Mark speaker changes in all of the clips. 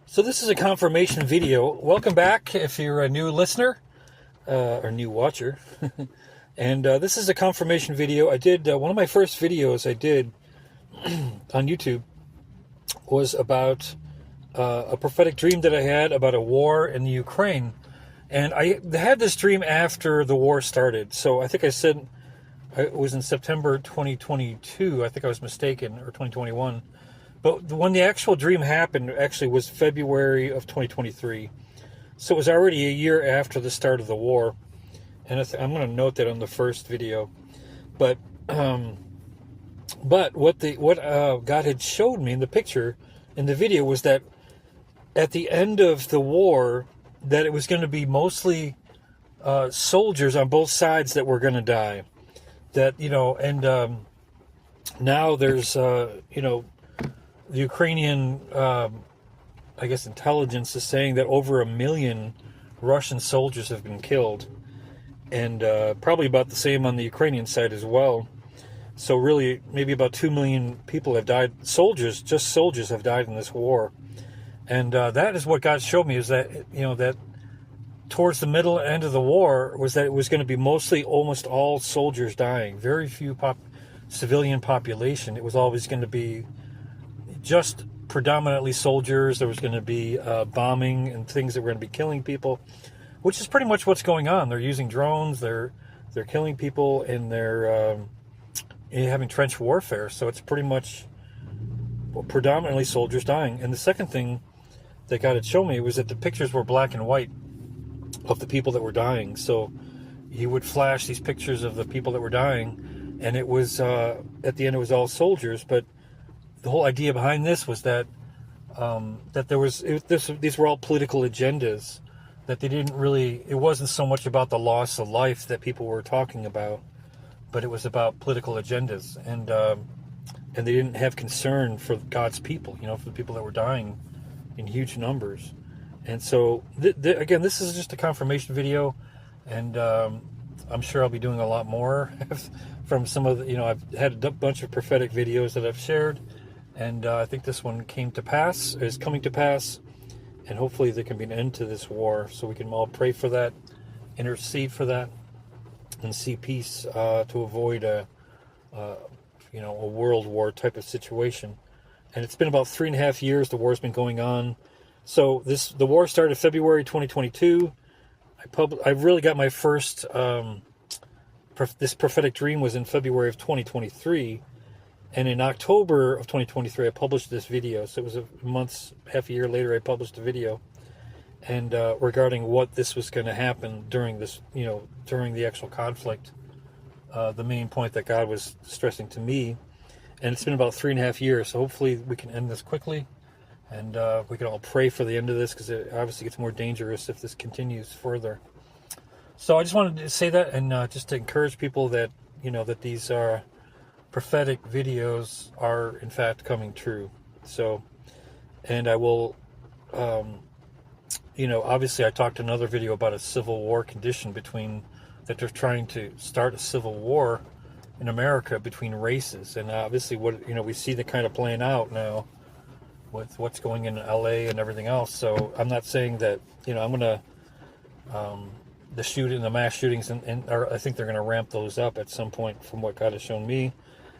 Speaker 1: So this is a confirmation video. Welcome back if you're a new listener or new watcher. And this is a confirmation video. I did one of my first videos I did on YouTube was about a prophetic dream that I had about a war in the Ukraine. And I had this dream after the war started. So I think I said it was in September 2022. I think I was mistaken, or 2021. But when the actual dream happened, actually was February of 2023. So it was already a year after the start of the war. And I'm going to note that on the first video. But what God had showed me in the picture, in the video, was that at the end of the war, that it was going to be mostly soldiers on both sides that were going to die. That, and now there's, the Ukrainian, I guess, intelligence is saying that over 1 million Russian soldiers have been killed. And probably about the same on the Ukrainian side as well. So really, maybe about 2 million people have died. Soldiers have died in this war. And that is what God showed me, is that, that towards the middle end of the war was that it was going to be mostly almost all soldiers dying. Very few civilian population. It was always going to be just predominantly soldiers. There was going to be bombing and things that were going to be killing people, which is pretty much what's going on. They're using drones. They're killing people, and they're having trench warfare. So it's pretty much predominantly soldiers dying. And the second thing that God had shown me was that the pictures were black and white of the people that were dying. So he would flash these pictures of the people that were dying, and it was at the end it was all soldiers. But the whole idea behind this was that these were all political agendas. That they didn't really, it wasn't so much about the loss of life that people were talking about, but it was about political agendas, and they didn't have concern for God's people, for the people that were dying in huge numbers. And so, again, this is just a confirmation video, and I'm sure I'll be doing a lot more from some of the, I've had a bunch of prophetic videos that I've shared, and I think this one is coming to pass. And hopefully there can be an end to this war, so we can all pray for that, intercede for that, and see peace to avoid a world war type of situation. And it's been about 3.5 years the war's been going on. So the war started February 2022. I really got my first this prophetic dream was in February of 2023. And in October of 2023, I published this video. So it was half a year later, I published a video, and regarding what this was going to happen during this, during the actual conflict. The main point that God was stressing to me, and it's been about 3.5 years. So hopefully we can end this quickly, and we can all pray for the end of this, because it obviously gets more dangerous if this continues further. So I just wanted to say that, and just to encourage people that that these are prophetic videos are in fact coming true. So, and I will, obviously I talked in another video about a civil war condition that they're trying to start a civil war in America between races. And obviously we see the kind of playing out now with what's going in LA and everything else. So I'm not saying that, I'm going to, the mass shootings, or I think they're going to ramp those up at some point from what God has shown me.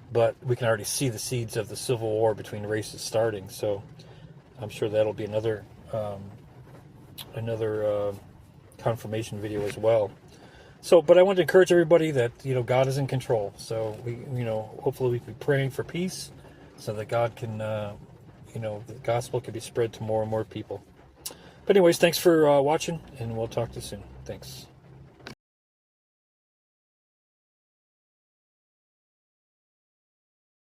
Speaker 1: But we can already see the seeds of the civil war between races starting. So I'm sure that'll be another confirmation video as well. So, but I want to encourage everybody that, God is in control. So we, hopefully we can be praying for peace, so that God can, the gospel can be spread to more and more people. But anyways, thanks for watching, and we'll talk to you soon. Thanks.